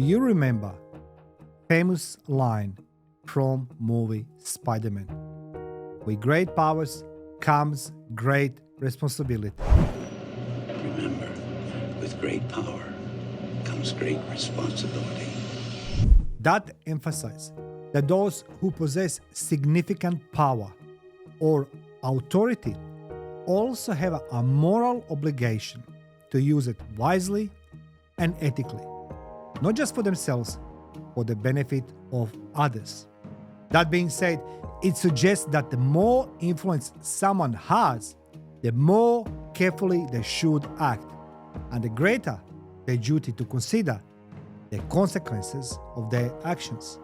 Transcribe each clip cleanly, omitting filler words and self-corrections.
Do you remember famous line from movie Spider-Man? With great powers comes great responsibility. Remember, with great power comes great responsibility. That emphasizes that those who possess significant power or authority also have a moral obligation to use it wisely and ethically, not just for themselves, for the benefit of others. That being said, it suggests that the more influence someone has, the more carefully they should act, and the greater their duty to consider the consequences of their actions.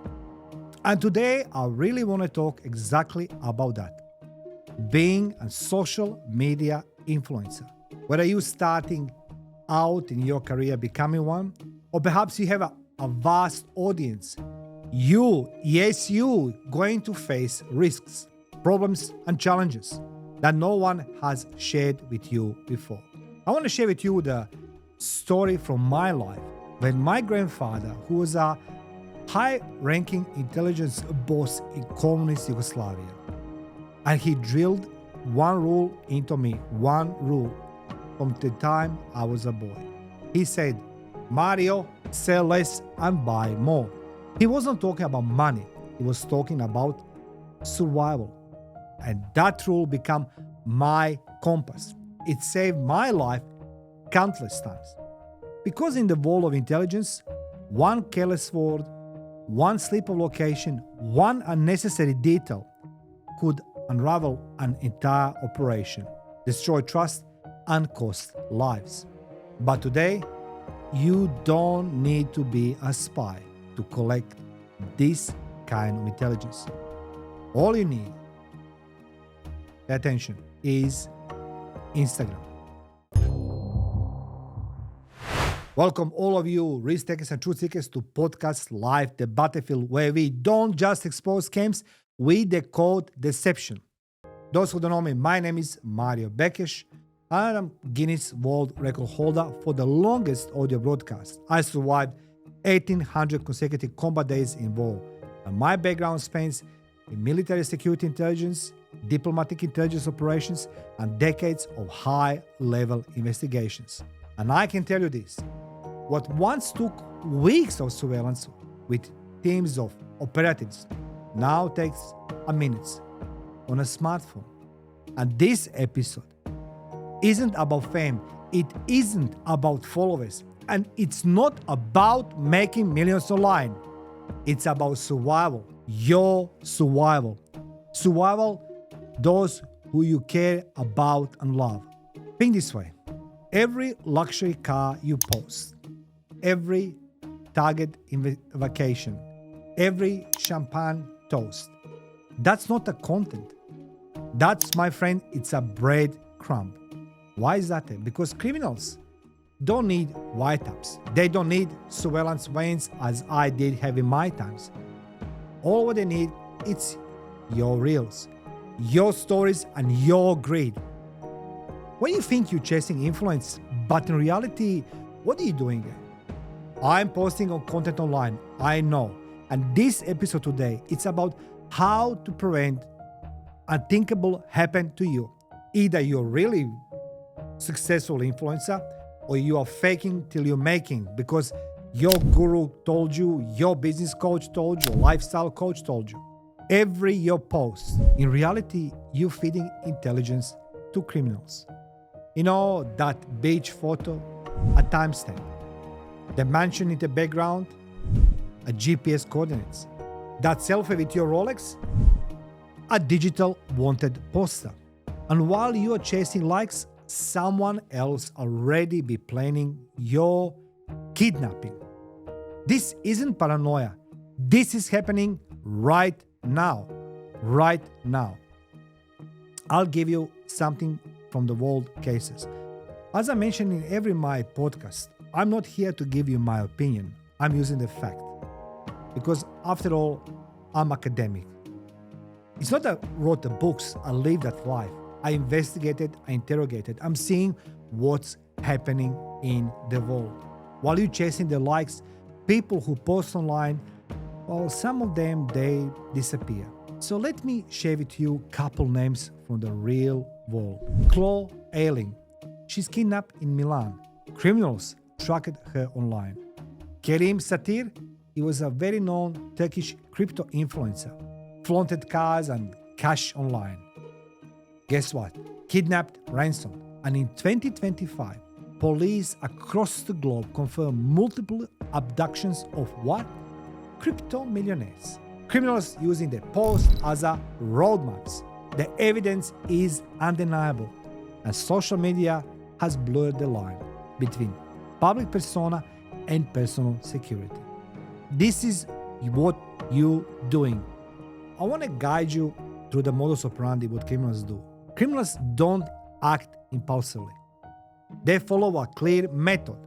And today, I really want to talk exactly about that. Being a social media influencer. Whether you're starting out in your career becoming one, or perhaps you have a vast audience, you going to face risks, problems, and challenges that no one has shared with you before. I want to share with you the story from my life when my grandfather, who was a high-ranking intelligence boss in communist Yugoslavia, and he drilled one rule into me, one rule, from the time I was a boy. He said, Mario, sell less and buy more. He wasn't talking about money. He was talking about survival. And that rule became my compass. It saved my life countless times. Because in the world of intelligence, one careless word, one slip of location, one unnecessary detail could unravel an entire operation, destroy trust, and cost lives. But today, you don't need to be a spy to collect this kind of intelligence. All you need, pay attention, is Instagram. Welcome all of you risk takers and truth seekers to Podcast Life, the battlefield where we don't just expose scams, we decode deception. Those who don't know me, my name is Mario Bekes, and I'm Guinness World Record holder for the longest audio broadcast. I survived 1,800 consecutive combat days in war, and my background spans in military security intelligence, diplomatic intelligence operations, and decades of high-level investigations. And I can tell you this, what once took weeks of surveillance with teams of operatives now takes a minute on a smartphone. And this episode isn't about fame, it isn't about followers, and it's not about making millions online. It's about survival, your survival. Survival, those who you care about and love. Think this way, every luxury car you post, every target vacation, every champagne toast, that's not a content. That's, my friend, it's a breadcrumb. Why is that? Because criminals don't need write-ups. They don't need surveillance veins as I did have in my times. All what they need, it's your reels, your stories, and your greed. When you think you're chasing influence, but in reality, what are you doing? I'm posting on content online, I know. And this episode today, it's about how to prevent unthinkable happen to you. Either you're really successful influencer or you are faking till you're making because your guru told you, your business coach told you, lifestyle coach told you. Every your post, in reality, you're feeding intelligence to criminals. You know, that beach photo, a timestamp, the mansion in the background, a GPS coordinates, that selfie with your Rolex, a digital wanted poster. And while you are chasing likes, someone else already be planning your kidnapping. This isn't paranoia. This is happening right now. Right now. I'll give you something from the world cases. As I mentioned in every my podcast, I'm not here to give you my opinion. I'm using the fact. Because after all, I'm academic. It's not that I wrote the books, I lived that life. I investigated, I interrogated. I'm seeing what's happening in the world. While you're chasing the likes, People who post online, well, some of them, they disappear. So let me share with you a couple names from the real world. Chloe Ayling, she's kidnapped in Milan. Criminals tracked her online. Kerim Satir, he was a very known Turkish crypto influencer, flaunted cars and cash online. Guess what? Kidnapped, ransomed. And in 2025, police across the globe confirmed multiple abductions of what? Crypto millionaires. Criminals using their posts as a roadmaps. The evidence is undeniable, and social media has blurred the line between public persona and personal security. This is what you're doing. I want to guide you through the modus operandi what criminals do. Criminals don't act impulsively. They follow a clear method.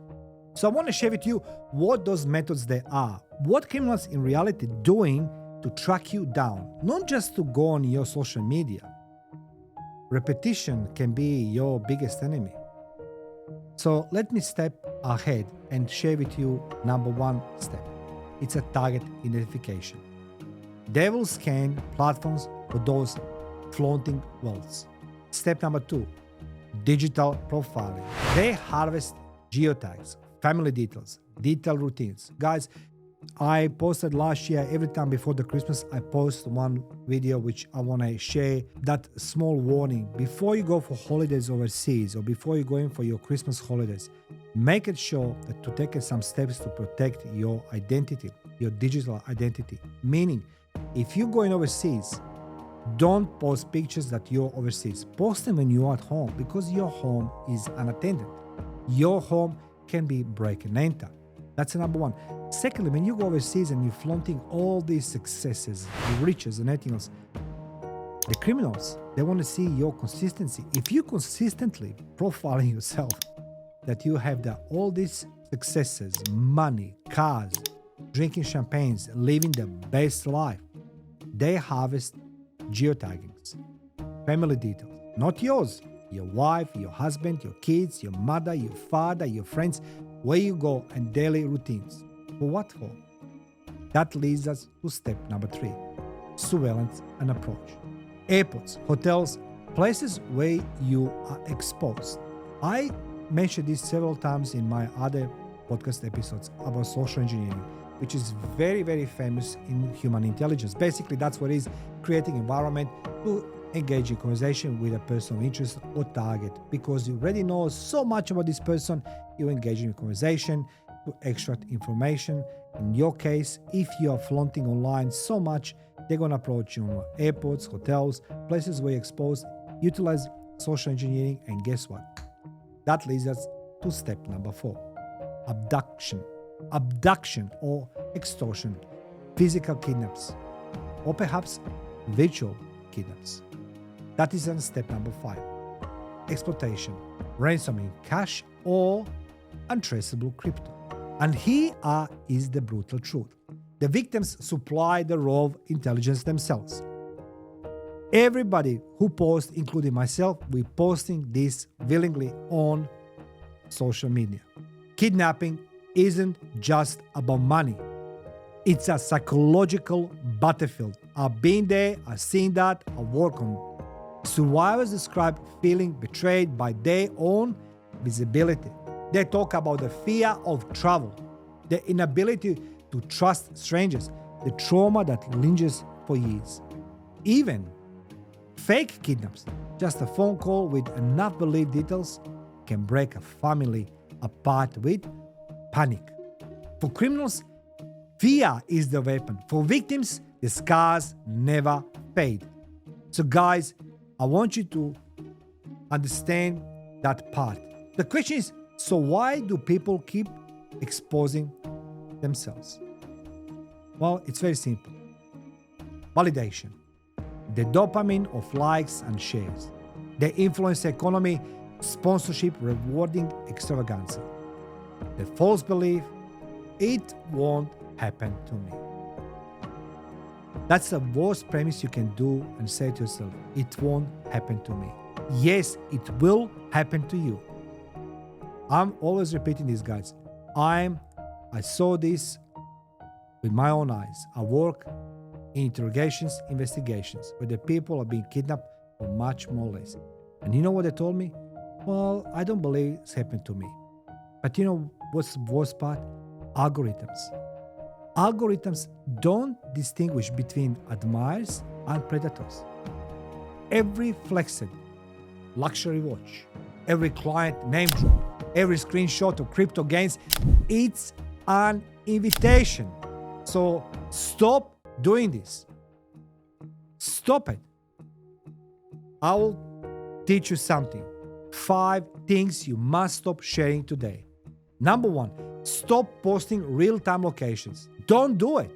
So I want to share with you what those methods they are. What criminals in reality doing to track you down, not just to go on your social media. Repetition can be your biggest enemy. So let me step ahead and share with you number one step. It's a target identification. They will scan platforms for those flaunting wealths. Step number two, digital profiling. They harvest geotags, family details, detailed routines. Guys, I posted last year, every time before the Christmas, I post one video which I want to share that small warning. Before you go for holidays overseas or before you go in for your Christmas holidays, make it sure that to take some steps to protect your identity, your digital identity. Meaning, if you're going overseas, don't post pictures that you're overseas. Post them when you're at home because your home is unattended. Your home can be break and enter. That's number one. Secondly, when you go overseas and you're flaunting all these successes, the riches and everything else, the criminals, they want to see your consistency. If you consistently profiling yourself, that you have all these successes, money, cars, drinking champagnes, living the best life, they harvest geotaggings, family details, not yours, your wife, your husband, your kids, your mother, your father, your friends, where you go, and daily routines. For what for? That leads us to step number three, surveillance and approach. Airports, hotels, places where you are exposed. I mentioned this several times in my other podcast episodes about social engineering, which is very, very famous in human intelligence. Basically, that's what it is, creating environment to engage in conversation with a person of interest or target. Because you already know so much about this person, you engage in conversation to extract information. In your case, if you are flaunting online so much, they're going to approach you on airports, hotels, places where you're exposed. Utilize social engineering, and guess what? That leads us to step number four, abduction. Abduction or extortion, physical kidnaps, or perhaps virtual kidnaps. That is on step number five, exploitation, ransoming, cash, or untraceable crypto. And here is the brutal truth. The victims supply the raw intelligence themselves. Everybody who posts, including myself, we're posting this willingly on social media. Kidnapping isn't just about money. It's a psychological battlefield. I've been there, I've seen that, I work on it. Survivors describe feeling betrayed by their own visibility. They talk about the fear of travel, the inability to trust strangers, the trauma that lingers for years. Even fake kidnaps, just a phone call with enough believed details, can break a family apart with panic. For criminals, fear is the weapon. For victims, the scars never fade. So guys, I want you to understand that part. The question is, so why do people keep exposing themselves? Well, it's very simple. Validation. The dopamine of likes and shares. The influencer economy, sponsorship rewarding extravaganza. The false belief, it won't happen to me. That's the worst premise you can do and say to yourself, it won't happen to me. Yes, it will happen to you. I'm always repeating this, guys. I saw this with my own eyes. I work in interrogations, investigations, where the people are being kidnapped for much more less. And you know what they told me? Well, I don't believe it's happened to me. But you know what's the worst part? Algorithms. Algorithms don't distinguish between admirers and predators. Every flexed luxury watch, every client name drop, every screenshot of crypto gains, it's an invitation. So stop doing this. Stop it. I will teach you something. 5 things you must stop sharing today. Number 1, stop posting real-time locations. Don't do it.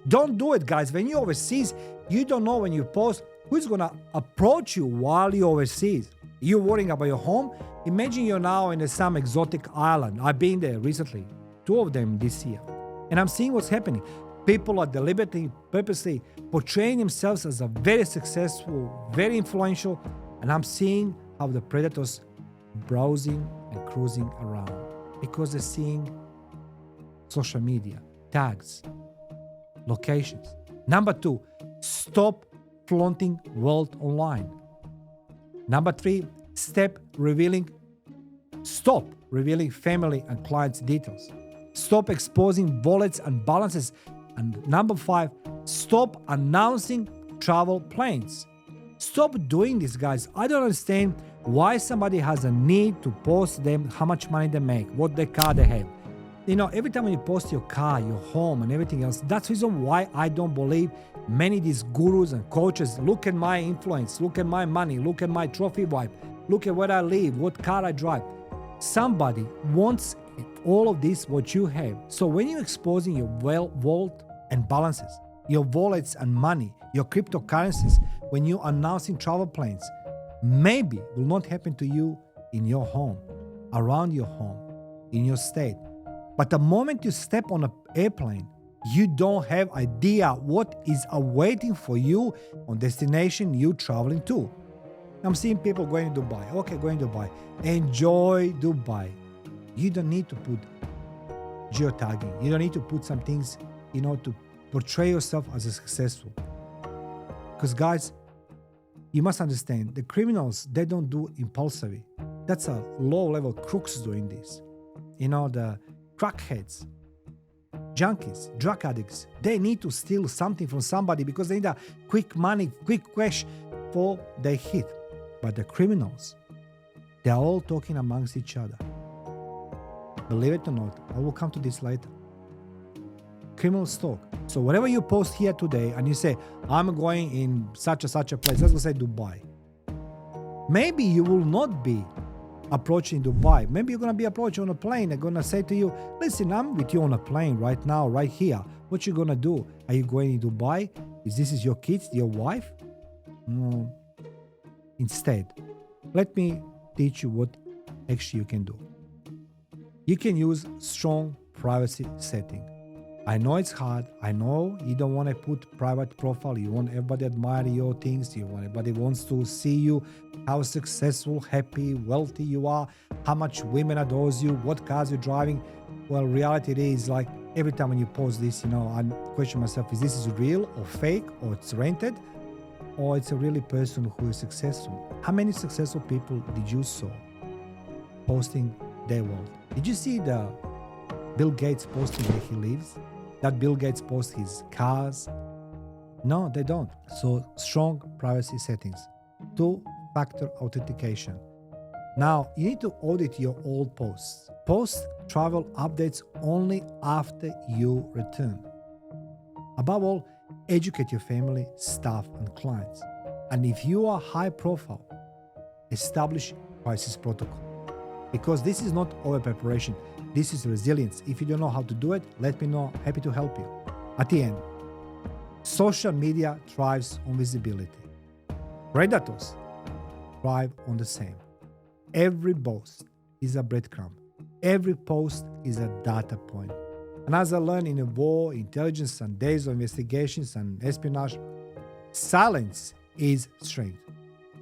Don't do it, guys. When you're overseas, you don't know when you post who's going to approach you while you're overseas. You're worrying about your home. Imagine you're now in some exotic island. I've been there recently, 2 of them this year. And I'm seeing what's happening. People are deliberately, purposely portraying themselves as a very successful, very influential. And I'm seeing how the predators browsing and cruising around because they're seeing social media, tags, locations. Number 2, stop flaunting wealth online. Number 3, stop revealing family and clients' details. Stop exposing wallets and balances. And number 5, stop announcing travel plans. Stop doing this, guys. I don't understand why somebody has a need to post them how much money they make, what the car they have. You know, every time when you post your car, your home, and everything else, that's the reason why I don't believe many of these gurus and coaches. Look at my influence, look at my money, look at my trophy wife, look at where I live, what car I drive. Somebody wants all of this, what you have. So when you're exposing your vault and balances, your wallets and money, your cryptocurrencies, when you're announcing travel plans, maybe will not happen to you in your home, around your home, in your state. But the moment you step on an airplane, you don't have idea what is awaiting for you on destination you're traveling to. I'm seeing people going to Dubai. Okay, going to Dubai. Enjoy Dubai. You don't need to put geotagging. You don't need to put some things, to portray yourself as a successful. Because guys, you must understand, the criminals, they don't do impulsively. That's a low-level crooks doing this. The crackheads, junkies, drug addicts, they need to steal something from somebody because they need a quick money, quick cash for their hit. But the criminals, they are all talking amongst each other. Believe it or not, I will come to this later. Criminals talk. So whatever you post here today and you say, I'm going in such a place, let's go say Dubai. Maybe you will not be approaching Dubai. Maybe you're going to be approaching on a plane. They're going to say to you, listen, I'm with you on a plane right now, right here. What you going to do? Are you going to Dubai? This is your kids, your wife? No. Instead, let me teach you what actually you can do. You can use strong privacy setting. I know it's hard. I know you don't want to put private profile. You want everybody to admire your things. Everybody wants to see you, how successful, happy, wealthy you are, how much women adores you, what cars you're driving. Well, reality is like every time when you post this, I question myself, is this real or fake or it's rented or it's a really person who is successful? How many successful people did you saw posting their wealth? Did you see the Bill Gates posting where he lives? That Bill Gates posts his cars? No, they don't. So strong privacy settings. 2-factor authentication. Now, you need to audit your old posts. Post travel updates only after you return. Above all, educate your family, staff, and clients. And if you are high profile, establish crisis protocol. Because this is not over preparation. This is resilience. If you don't know how to do it, let me know. Happy to help you. At the end, social media thrives on visibility. Predators thrive on the same. Every post is a breadcrumb. Every post is a data point. And as I learned in a war, intelligence, and days of investigations and espionage, silence is strength.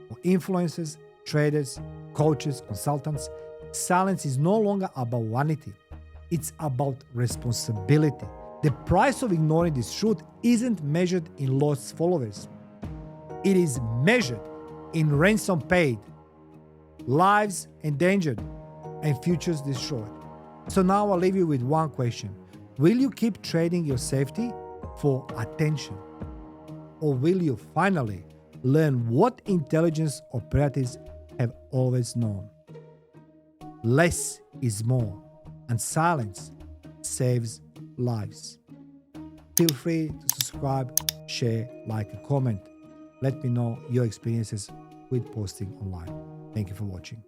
For influencers, traders, coaches, consultants, silence is no longer about vanity. It's about responsibility. The price of ignoring this truth isn't measured in lost followers. It is measured in ransom paid, lives endangered, and futures destroyed. So now I'll leave you with one question. Will you keep trading your safety for attention? Or will you finally learn what intelligence operatives have always known? Less is more, and silence saves lives. Feel free to subscribe, share, like, and comment. Let me know your experiences with posting online. Thank you for watching.